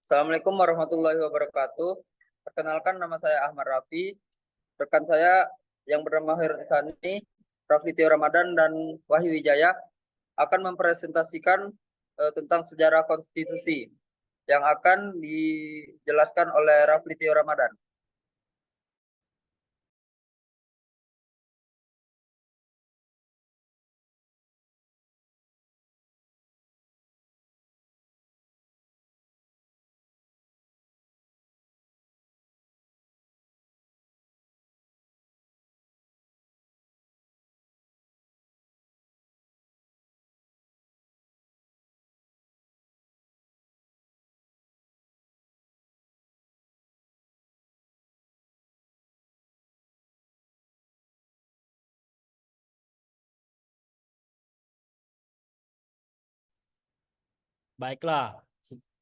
Assalamualaikum warahmatullahi wabarakatuh. Perkenalkan, nama saya Ahmad Rafi. Rekan saya yang bernama Khairul Ihsani, Rafli Tio Ramadan, dan Wahyu Wijaya akan mempresentasikan tentang sejarah konstitusi yang akan dijelaskan oleh Rafli Tio Ramadan. Baiklah,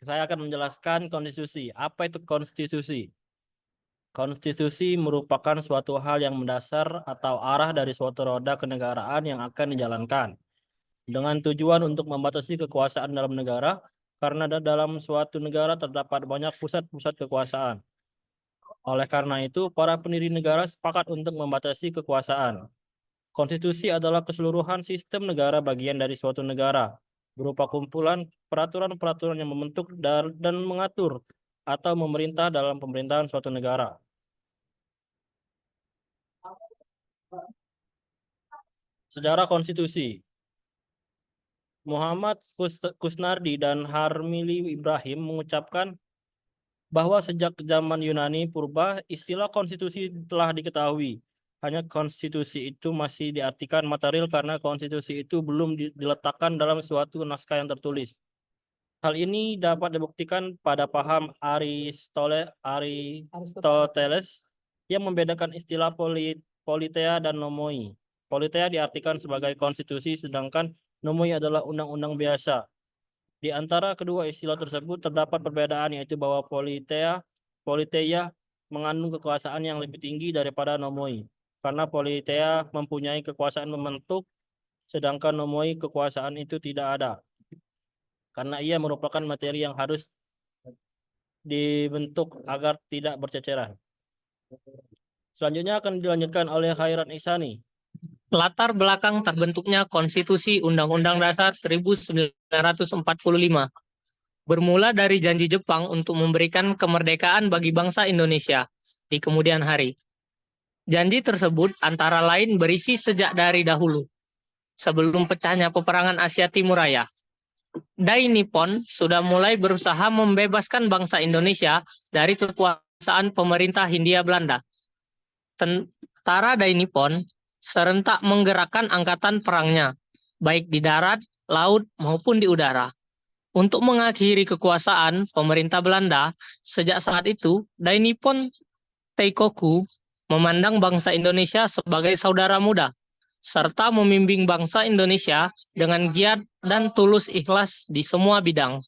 saya akan menjelaskan konstitusi. Apa itu konstitusi? Konstitusi merupakan suatu hal yang mendasar atau arah dari suatu roda kenegaraan yang akan dijalankan dengan tujuan untuk membatasi kekuasaan dalam negara, karena dalam suatu negara terdapat banyak pusat-pusat kekuasaan. Oleh karena itu, para pendiri negara sepakat untuk membatasi kekuasaan. Konstitusi adalah keseluruhan sistem negara bagian dari suatu negara, berupa kumpulan peraturan-peraturan yang membentuk dan mengatur atau memerintah dalam pemerintahan suatu negara. Sejarah konstitusi. Muhammad Kusnardi dan Harmili Ibrahim mengucapkan bahwa sejak zaman Yunani purba, istilah konstitusi telah diketahui. Hanya konstitusi itu masih diartikan material karena konstitusi itu belum diletakkan dalam suatu naskah yang tertulis. Hal ini dapat dibuktikan pada paham Aristoteles yang membedakan istilah politeia dan nomoi. Politeia diartikan sebagai konstitusi, sedangkan nomoi adalah undang-undang biasa. Di antara kedua istilah tersebut terdapat perbedaan, yaitu bahwa politeia mengandung kekuasaan yang lebih tinggi daripada nomoi, karena politeia mempunyai kekuasaan membentuk, sedangkan nomoi kekuasaan itu tidak ada, karena ia merupakan materi yang harus dibentuk agar tidak berceceran. Selanjutnya akan dilanjutkan oleh Khairat Ihsani. Latar belakang terbentuknya Konstitusi Undang-Undang Dasar 1945 bermula dari janji Jepang untuk memberikan kemerdekaan bagi bangsa Indonesia di kemudian hari. Janji tersebut antara lain berisi sejak dari dahulu, sebelum pecahnya peperangan Asia Timur Raya. Dai Nippon sudah mulai berusaha membebaskan bangsa Indonesia dari kekuasaan pemerintah Hindia Belanda. Tentara Dai Nippon serentak menggerakkan angkatan perangnya, baik di darat, laut, maupun di udara. Untuk mengakhiri kekuasaan pemerintah Belanda, sejak saat itu, Dai Nippon Teikoku memandang bangsa Indonesia sebagai saudara muda, serta membimbing bangsa Indonesia dengan giat dan tulus ikhlas di semua bidang.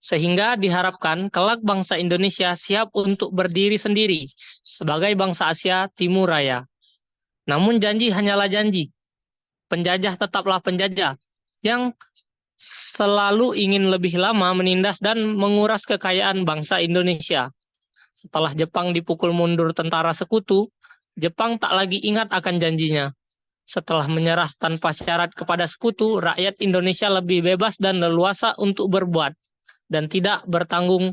Sehingga diharapkan kelak bangsa Indonesia siap untuk berdiri sendiri sebagai bangsa Asia Timur Raya. Namun janji hanyalah janji. Penjajah tetaplah penjajah yang selalu ingin lebih lama menindas dan menguras kekayaan bangsa Indonesia. Setelah Jepang dipukul mundur tentara sekutu, Jepang tak lagi ingat akan janjinya. Setelah menyerah tanpa syarat kepada sekutu, rakyat Indonesia lebih bebas dan leluasa untuk berbuat dan tidak bertanggung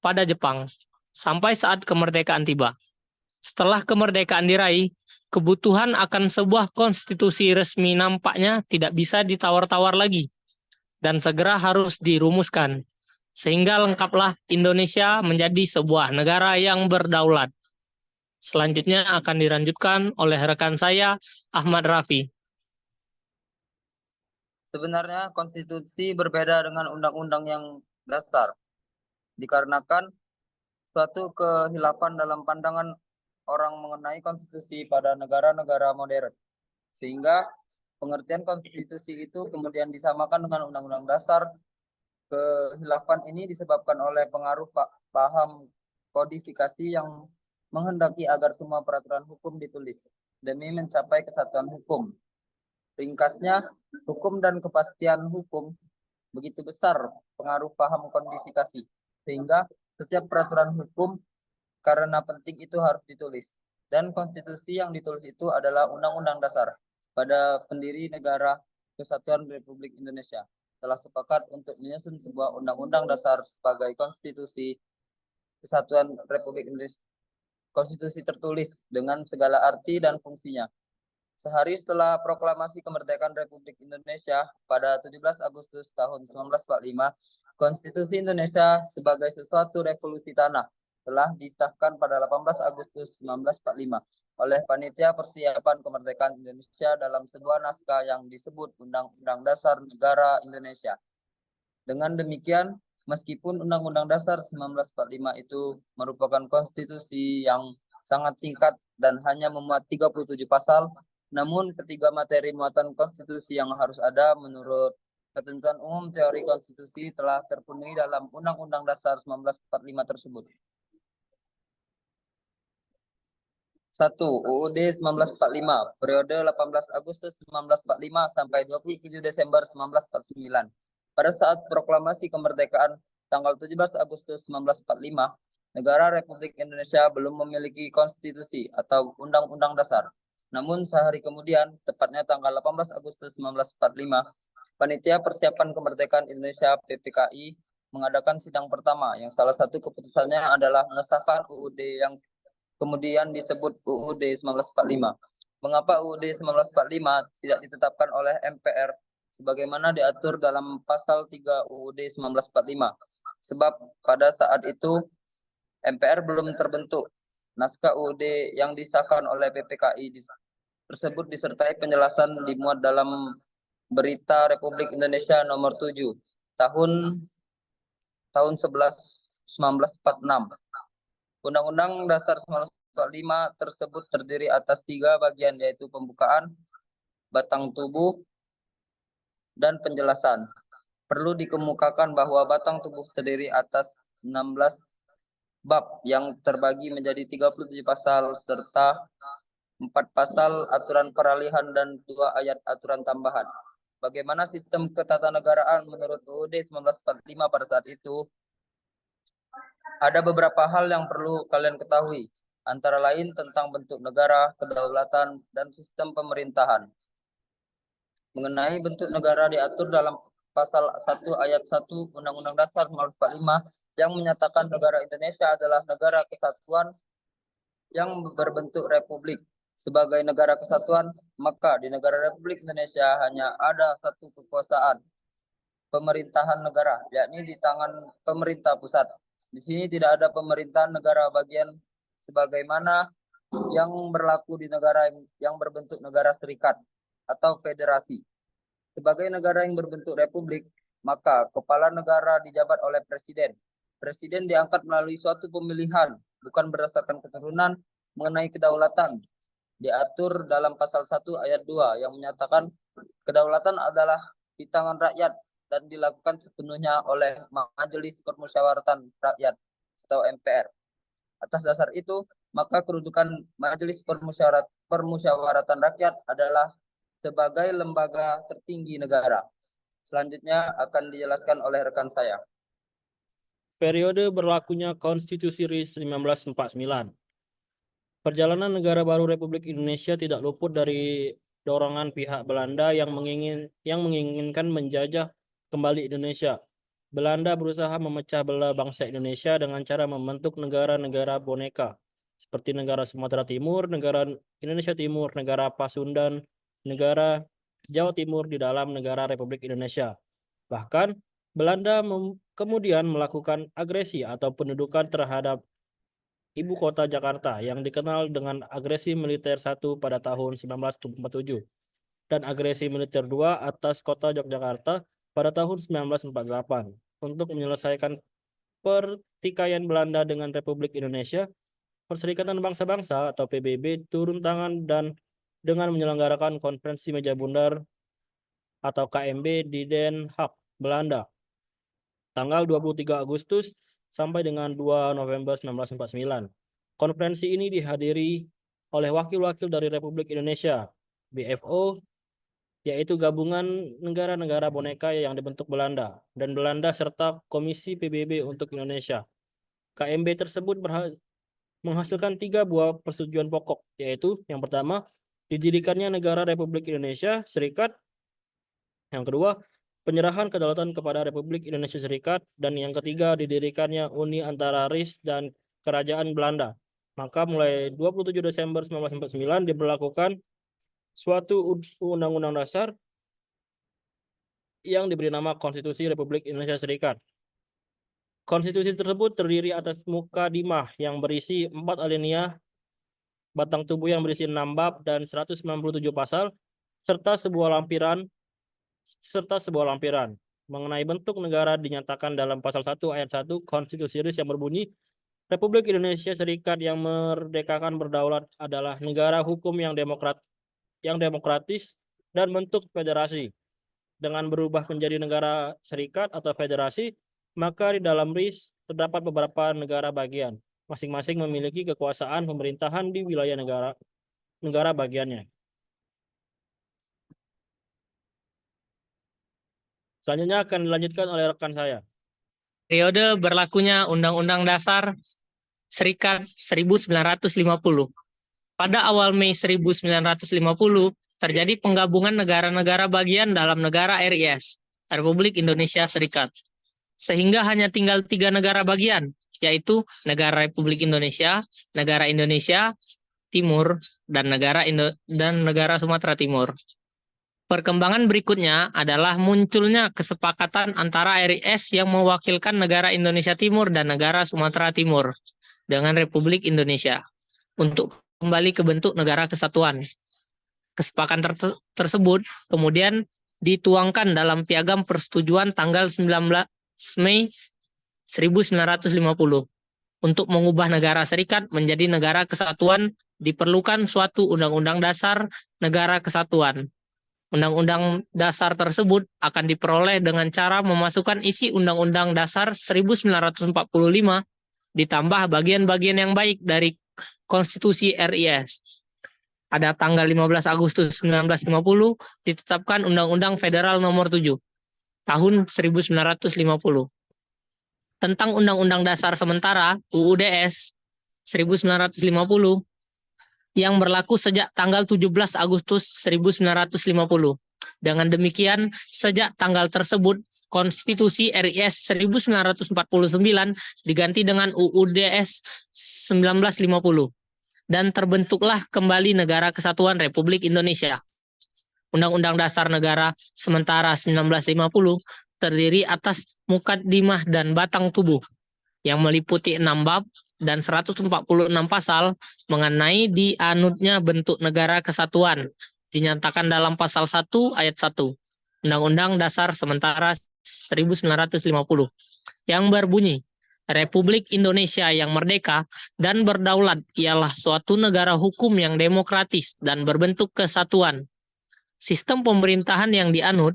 pada Jepang sampai saat kemerdekaan tiba. Setelah kemerdekaan diraih, kebutuhan akan sebuah konstitusi resmi nampaknya tidak bisa ditawar-tawar lagi dan segera harus dirumuskan, sehingga lengkaplah Indonesia menjadi sebuah negara yang berdaulat. Selanjutnya akan dilanjutkan oleh rekan saya, Ahmad Rafi. Sebenarnya konstitusi berbeda dengan undang-undang yang dasar, dikarenakan suatu kehilafan dalam pandangan orang mengenai konstitusi pada negara-negara modern. Sehingga pengertian konstitusi itu kemudian disamakan dengan undang-undang dasar. Kehilafan ini disebabkan oleh pengaruh paham kodifikasi yang menghendaki agar semua peraturan hukum ditulis demi mencapai kesatuan hukum. Ringkasnya, hukum dan kepastian hukum begitu besar pengaruh paham kodifikasi sehingga setiap peraturan hukum karena penting itu harus ditulis. Dan konstitusi yang ditulis itu adalah Undang-Undang Dasar pada pendiri Negara Kesatuan Republik Indonesia. Telah sepakat untuk menyusun sebuah Undang-Undang Dasar sebagai konstitusi Kesatuan Republik Indonesia. Konstitusi tertulis dengan segala arti dan fungsinya. Sehari setelah proklamasi kemerdekaan Republik Indonesia pada 17 Agustus tahun 1945, Konstitusi Indonesia sebagai sesuatu revolusi tanah telah disahkan pada 18 Agustus 1945 oleh Panitia Persiapan Kemerdekaan Indonesia dalam sebuah naskah yang disebut Undang-Undang Dasar Negara Indonesia. Dengan demikian, meskipun Undang-Undang Dasar 1945 itu merupakan konstitusi yang sangat singkat dan hanya memuat 37 pasal, namun ketiga materi muatan konstitusi yang harus ada menurut ketentuan umum teori konstitusi telah terpenuhi dalam Undang-Undang Dasar 1945 tersebut. 1. UUD 1945, periode 18 Agustus 1945 sampai 27 Desember 1949. Pada saat proklamasi kemerdekaan tanggal 17 Agustus 1945, negara Republik Indonesia belum memiliki konstitusi atau undang-undang dasar. Namun sehari kemudian, tepatnya tanggal 18 Agustus 1945, Panitia Persiapan Kemerdekaan Indonesia PPKI mengadakan sidang pertama yang salah satu keputusannya adalah mengesahkan UUD yang kemudian disebut UUD 1945. Mengapa UUD 1945 tidak ditetapkan oleh MPR sebagaimana diatur dalam pasal 3 UUD 1945? Sebab pada saat itu MPR belum terbentuk. Naskah UUD yang disahkan oleh PPKI tersebut disertai penjelasan dimuat dalam Berita Republik Indonesia nomor 7 tahun 1946. Undang-Undang Dasar 1945 tersebut terdiri atas 3 bagian, yaitu pembukaan, batang tubuh, dan penjelasan. Perlu dikemukakan bahwa batang tubuh terdiri atas 16 bab yang terbagi menjadi 37 pasal serta 4 pasal aturan peralihan dan 2 ayat aturan tambahan. Bagaimana sistem ketatanegaraan menurut UUD 1945 pada saat itu? Ada beberapa hal yang perlu kalian ketahui, antara lain tentang bentuk negara, kedaulatan, dan sistem pemerintahan. Mengenai bentuk negara diatur dalam pasal 1 ayat 1 Undang-Undang Dasar 1945 yang menyatakan negara Indonesia adalah negara kesatuan yang berbentuk republik. Sebagai negara kesatuan, maka di negara Republik Indonesia hanya ada satu kekuasaan, pemerintahan negara, yakni di tangan pemerintah pusat. Di sini tidak ada pemerintahan negara bagian sebagaimana yang berlaku di negara yang berbentuk negara serikat atau federasi. Sebagai negara yang berbentuk republik, maka kepala negara dijabat oleh presiden. Presiden diangkat melalui suatu pemilihan, bukan berdasarkan keturunan. Mengenai kedaulatan, diatur dalam pasal 1 ayat 2 yang menyatakan kedaulatan adalah di tangan rakyat dan dilakukan sepenuhnya oleh Majelis Permusyawaratan Rakyat atau MPR. Atas dasar itu, maka kedudukan Majelis Permusyawaratan Rakyat adalah sebagai lembaga tertinggi negara. Selanjutnya akan dijelaskan oleh rekan saya. Periode berlakunya Konstitusi RI 1949. Perjalanan negara baru Republik Indonesia tidak luput dari dorongan pihak Belanda yang menginginkan menjajah kembali Indonesia. Belanda berusaha memecah belah bangsa Indonesia dengan cara membentuk negara-negara boneka seperti negara Sumatera Timur, negara Indonesia Timur, negara Pasundan, negara Jawa Timur di dalam negara Republik Indonesia. Bahkan Belanda kemudian melakukan agresi atau pendudukan terhadap ibu kota Jakarta yang dikenal dengan agresi militer 1 pada tahun 1947 dan agresi militer 2 atas kota Yogyakarta pada tahun 1948. Untuk menyelesaikan pertikaian Belanda dengan Republik Indonesia, Perserikatan Bangsa-Bangsa atau PBB turun tangan dan dengan menyelenggarakan Konferensi Meja Bundar atau KMB di Den Haag, Belanda, tanggal 23 Agustus sampai dengan 2 November 1949. Konferensi ini dihadiri oleh wakil-wakil dari Republik Indonesia, BFO, yaitu gabungan negara-negara boneka yang dibentuk Belanda dan Belanda serta Komisi PBB untuk Indonesia. KMB tersebut menghasilkan 3 buah persetujuan pokok, yaitu yang pertama, didirikannya Negara Republik Indonesia Serikat, yang kedua, penyerahan kedaulatan kepada Republik Indonesia Serikat, dan yang ketiga, didirikannya Uni antara RIS dan Kerajaan Belanda. Maka mulai 27 Desember 1949 diberlakukan suatu undang-undang dasar yang diberi nama Konstitusi Republik Indonesia Serikat. Konstitusi tersebut terdiri atas mukadimah yang berisi 4 alinea, batang tubuh yang berisi 6 bab dan 197 pasal, serta sebuah lampiran mengenai bentuk negara dinyatakan dalam pasal 1 ayat 1 Konstitusi RIS yang berbunyi, Republik Indonesia Serikat yang merdekakan berdaulat adalah negara hukum yang demokratis dan bentuk federasi. Dengan berubah menjadi negara serikat atau federasi, maka di dalam RIS terdapat beberapa negara bagian, masing-masing memiliki kekuasaan pemerintahan di wilayah negara bagiannya. Selanjutnya akan dilanjutkan oleh rekan saya. Periode berlakunya Undang-Undang Dasar Serikat 1950. Pada awal Mei 1950, terjadi penggabungan negara-negara bagian dalam negara RIS, Republik Indonesia Serikat. Sehingga hanya tinggal 3 negara bagian, yaitu Negara Republik Indonesia, Negara Indonesia Timur, dan Negara Sumatera Timur. Perkembangan berikutnya adalah munculnya kesepakatan antara RIS yang mewakilkan negara Indonesia Timur dan negara Sumatera Timur dengan Republik Indonesia untuk kembali ke bentuk negara kesatuan. Kesepakatan tersebut kemudian dituangkan dalam Piagam Persetujuan tanggal 19 Mei 1950. Untuk mengubah negara serikat menjadi negara kesatuan diperlukan suatu Undang-Undang Dasar Negara Kesatuan. Undang-Undang Dasar tersebut akan diperoleh dengan cara memasukkan isi Undang-Undang Dasar 1945 ditambah bagian-bagian yang baik dari Konstitusi RIS. Pada tanggal 15 Agustus 1950 ditetapkan Undang-Undang Federal Nomor 7 tahun 1950 tentang Undang-Undang Dasar Sementara UUDS 1950 yang berlaku sejak tanggal 17 Agustus 1950. Dengan demikian, sejak tanggal tersebut, Konstitusi RIS 1949 diganti dengan UUDS 1950 dan terbentuklah kembali Negara Kesatuan Republik Indonesia. Undang-Undang Dasar Negara Sementara 1950 terdiri atas mukadimah dan batang tubuh yang meliputi 6 bab dan 146 pasal mengenai dianutnya bentuk negara kesatuan dinyatakan dalam pasal 1 ayat 1 Undang-Undang Dasar Sementara 1950 yang berbunyi, Republik Indonesia yang merdeka dan berdaulat ialah suatu negara hukum yang demokratis dan berbentuk kesatuan. Sistem pemerintahan yang dianut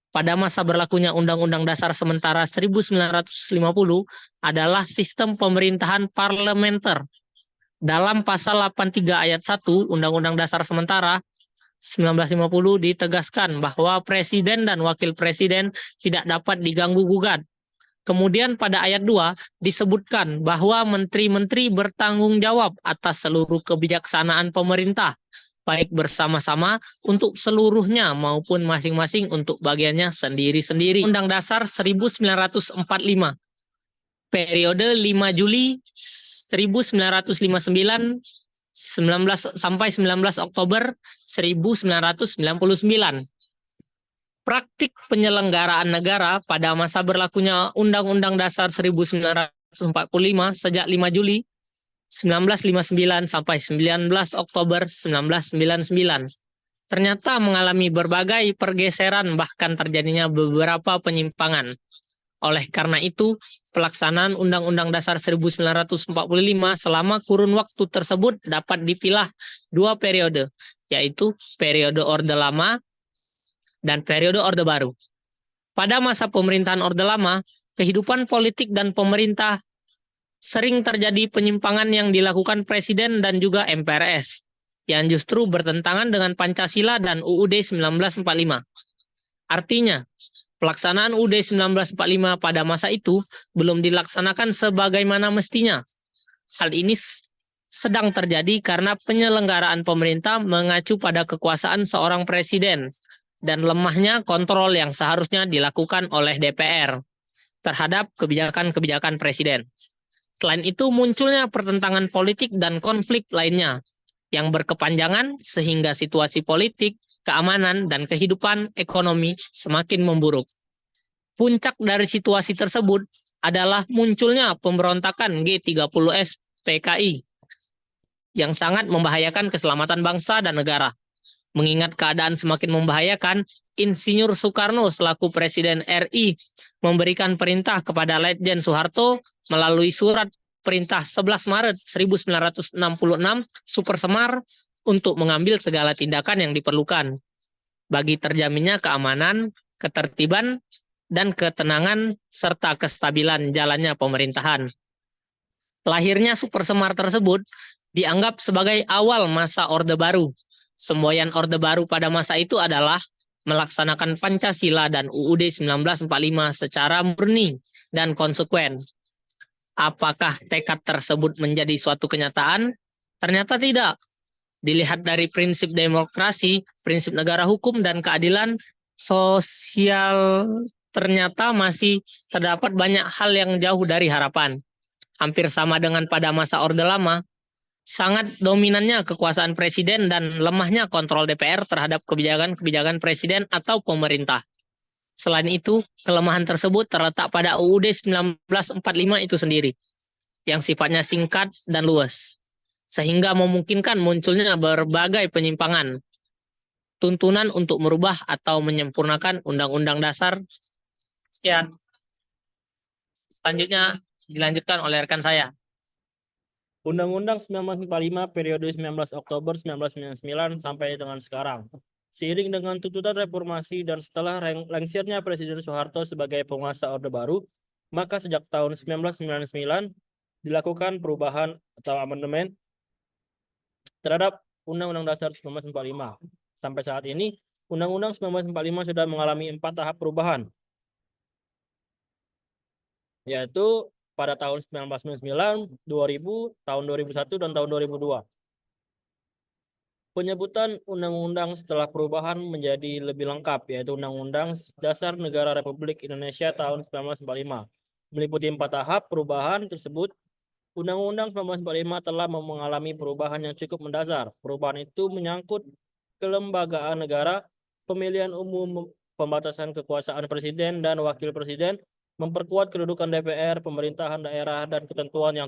pada masa berlakunya Undang-Undang Dasar Sementara 1950 adalah sistem pemerintahan parlementer. Dalam pasal 83 ayat 1 Undang-Undang Dasar Sementara 1950 ditegaskan bahwa presiden dan wakil presiden tidak dapat diganggu-gugat. Kemudian pada ayat 2 disebutkan bahwa menteri-menteri bertanggung jawab atas seluruh kebijaksanaan pemerintah, baik bersama-sama untuk seluruhnya maupun masing-masing untuk bagiannya sendiri-sendiri. Undang Dasar 1945, periode 5 Juli 1959 sampai 19 Oktober 1999. Praktik penyelenggaraan negara pada masa berlakunya Undang-Undang Dasar 1945 sejak 5 Juli 1959 sampai 19 Oktober 1999 ternyata mengalami berbagai pergeseran bahkan terjadinya beberapa penyimpangan. Oleh karena itu, pelaksanaan Undang-Undang Dasar 1945 selama kurun waktu tersebut dapat dipilah 2 periode, yaitu periode Orde Lama dan periode Orde Baru. Pada masa pemerintahan Orde Lama, kehidupan politik dan pemerintah sering terjadi penyimpangan yang dilakukan Presiden dan juga MPRS. yang justru bertentangan dengan Pancasila dan UUD 1945. Artinya, pelaksanaan UUD 1945 pada masa itu belum dilaksanakan sebagaimana mestinya. Hal ini sedang terjadi karena penyelenggaraan pemerintah mengacu pada kekuasaan seorang presiden dan lemahnya kontrol yang seharusnya dilakukan oleh DPR terhadap kebijakan-kebijakan presiden. Selain itu, munculnya pertentangan politik dan konflik lainnya yang berkepanjangan sehingga situasi politik, keamanan, dan kehidupan ekonomi semakin memburuk. Puncak dari situasi tersebut adalah munculnya pemberontakan G30S PKI yang sangat membahayakan keselamatan bangsa dan negara. Mengingat keadaan semakin membahayakan, Insinyur Soekarno selaku Presiden RI memberikan perintah kepada Letjen Soeharto melalui surat perintah 11 Maret 1966 Super Semar untuk mengambil segala tindakan yang diperlukan bagi terjaminnya keamanan, ketertiban, dan ketenangan serta kestabilan jalannya pemerintahan. Lahirnya Super Semar tersebut dianggap sebagai awal masa Orde Baru. Semboyan Orde Baru pada masa itu adalah melaksanakan Pancasila dan UUD 1945 secara murni dan konsekuen. Apakah tekad tersebut menjadi suatu kenyataan? Ternyata tidak. Dilihat dari prinsip demokrasi, prinsip negara hukum, dan keadilan sosial, ternyata masih terdapat banyak hal yang jauh dari harapan. Hampir sama dengan pada masa Orde Lama, sangat dominannya kekuasaan presiden dan lemahnya kontrol DPR terhadap kebijakan-kebijakan presiden atau pemerintah. Selain itu, kelemahan tersebut terletak pada UUD 1945 itu sendiri, yang sifatnya singkat dan luas, sehingga memungkinkan munculnya berbagai penyimpangan, tuntunan untuk merubah atau menyempurnakan Undang-Undang Dasar. Sekian. Selanjutnya dilanjutkan oleh rekan saya. Undang-Undang 1945 periode 19 Oktober 1999 sampai dengan sekarang. Seiring dengan tuntutan reformasi dan setelah lengsirnya Presiden Soeharto sebagai penguasa Orde Baru, maka sejak tahun 1999 dilakukan perubahan atau amandemen terhadap Undang-Undang Dasar 1945. Sampai saat ini, Undang-Undang 1945 sudah mengalami 4 tahap perubahan, yaitu pada tahun 1999, 2000, tahun 2001, dan tahun 2002. Penyebutan undang-undang setelah perubahan menjadi lebih lengkap, yaitu Undang-Undang Dasar Negara Republik Indonesia tahun 1945. Meliputi 4 tahap perubahan tersebut, Undang-Undang 1945 telah mengalami perubahan yang cukup mendasar. Perubahan itu menyangkut kelembagaan negara, pemilihan umum, pembatasan kekuasaan presiden dan wakil presiden, memperkuat kedudukan DPR, pemerintahan daerah, dan ketentuan yang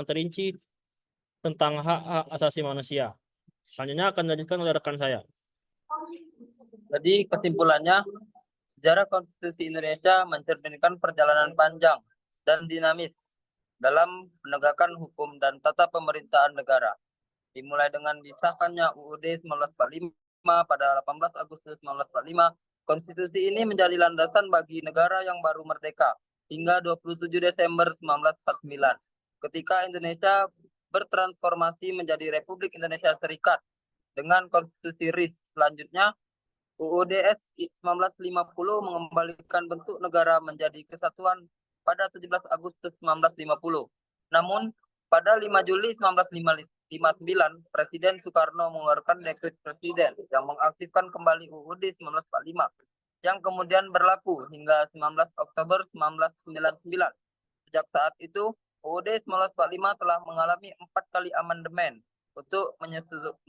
terinci tentang hak-hak asasi manusia. Selanjutnya akan dilanjutkan oleh rekan saya. Jadi kesimpulannya, sejarah konstitusi Indonesia mencerminkan perjalanan panjang dan dinamis dalam penegakan hukum dan tata pemerintahan negara. Dimulai dengan disahkannya UUD 1945 pada 18 Agustus 1945, konstitusi ini menjadi landasan bagi negara yang baru merdeka hingga 27 Desember 1949, ketika Indonesia bertransformasi menjadi Republik Indonesia Serikat dengan konstitusi RIS. Selanjutnya, UUD 1950 mengembalikan bentuk negara menjadi kesatuan pada 17 Agustus 1950. Namun, pada 5 Juli 1959, Presiden Soekarno mengeluarkan dekret presiden yang mengaktifkan kembali UUD 1945, yang kemudian berlaku hingga 19 Oktober 1999. Sejak saat itu, UUD 1945 telah mengalami 4 kali amandemen untuk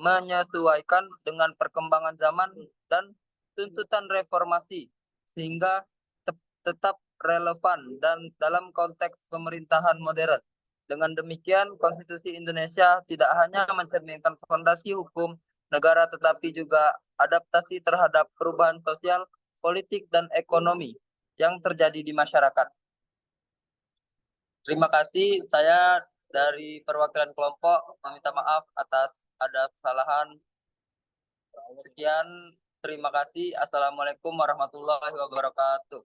menyesuaikan dengan perkembangan zaman dan tuntutan reformasi, sehingga tetap relevan dan dalam konteks pemerintahan modern. Dengan demikian, konstitusi Indonesia tidak hanya mencerminkan fondasi hukum negara, tetapi juga adaptasi terhadap perubahan sosial, politik, dan ekonomi yang terjadi di masyarakat. Terima kasih. Saya dari perwakilan kelompok meminta maaf atas ada kesalahan. Sekian, terima kasih. Assalamualaikum warahmatullahi wabarakatuh.